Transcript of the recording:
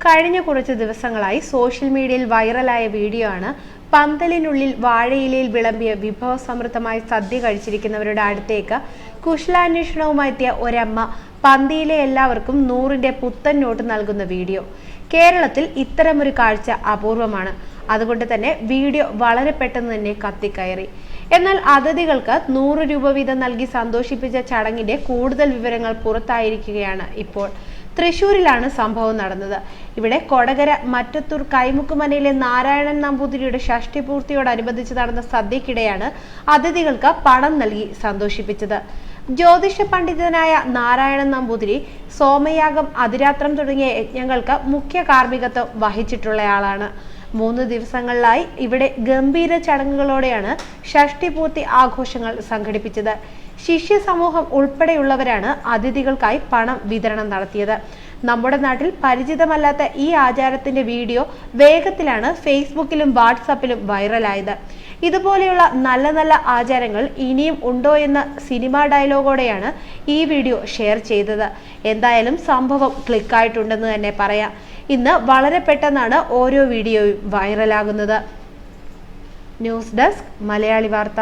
കഴിഞ്ഞ കുറച്ച് ദിവസങ്ങളായി സോഷ്യൽ മീഡിയയിൽ വൈറലായ വീഡിയോ ആണ് പന്തലിനുള്ളിൽ വാഴയിലയിൽ വിളമ്പിയ വിഭവസമൃദ്ധമായ സദ്യ കഴിച്ചിരിക്കുന്നവരുടെ അടുത്തേക്ക് കുശലാന്വേഷണവുമായി എത്തിയ ഒരമ്മ പന്തിയിലെ എല്ലാവർക്കും 100ന്റെ പുത്തൻ നോട്ട് നൽകുന്ന വീഡിയോ. കേരളത്തിൽ ഇത്തരമൊരു കാഴ്ച അപൂർവമാണ്. അതുകൊണ്ട് തന്നെ വീഡിയോ വളരെ പെട്ടെന്ന് തന്നെ കത്തിക്കയറി. എന്നാൽ അതിഥികൾക്ക് 100 രൂപ വീതം നൽകി സന്തോഷിപ്പിച്ച ചടങ്ങിന്റെ കൂടുതൽ വിവരങ്ങൾ പുറത്തായിരിക്കുകയാണ് ഇപ്പോൾ. തൃശൂരിലാണ് സംഭവം നടന്നത്. ഇവിടെ കൊടകര മറ്റത്തൂർ കൈമുക്കുമനയിലെ നാരായണൻ നമ്പൂതിരിയുടെ ഷഷ്ടിപൂർത്തിയോടനുബന്ധിച്ച് നടന്ന സദ്യക്കിടെയാണ് അതിഥികൾക്ക് പണം നൽകി സന്തോഷിപ്പിച്ചത്. ജ്യോതിഷ പണ്ഡിതനായ നാരായണൻ നമ്പൂതിരി സോമയാഗം, അതിരാത്രം തുടങ്ങിയ യജ്ഞങ്ങൾക്ക് മുഖ്യ കാർമ്മികത്വം വഹിച്ചിട്ടുള്ളയാളാണ്. 3 ദിവസങ്ങളിലായി ഇവിടെ ഗംഭീര ചടങ്ങുകളോടെയാണ് ഷഷ്ടിപൂർത്തി ആഘോഷങ്ങൾ സംഘടിപ്പിച്ചത്. ശിഷ്യ സമൂഹം ഉൾപ്പെടെയുള്ളവരാണ് അതിഥികൾക്കായി പണം വിതരണം നടത്തിയത്. നമ്മുടെ നാട്ടിൽ പരിചിതമല്ലാത്ത ഈ ആചാരത്തിന്റെ വീഡിയോ വേഗത്തിലാണ് ഫേസ്ബുക്കിലും വാട്സാപ്പിലും വൈറലായത്. ഇതുപോലെയുള്ള നല്ല നല്ല ആചാരങ്ങൾ ഇനിയും ഉണ്ടോ എന്ന സിനിമാ ഡയലോഗോടെയാണ് ഈ വീഡിയോ ഷെയർ ചെയ്തത്. എന്തായാലും സംഭവം ക്ലിക്കായിട്ടുണ്ടെന്ന് തന്നെ പറയാം. ഇന്ന് വളരെ പെട്ടെന്നാണ് ഓരോ വീഡിയോയും വൈറലാകുന്നത്. ന്യൂസ് ഡെസ്ക് മലയാളി വാർത്ത.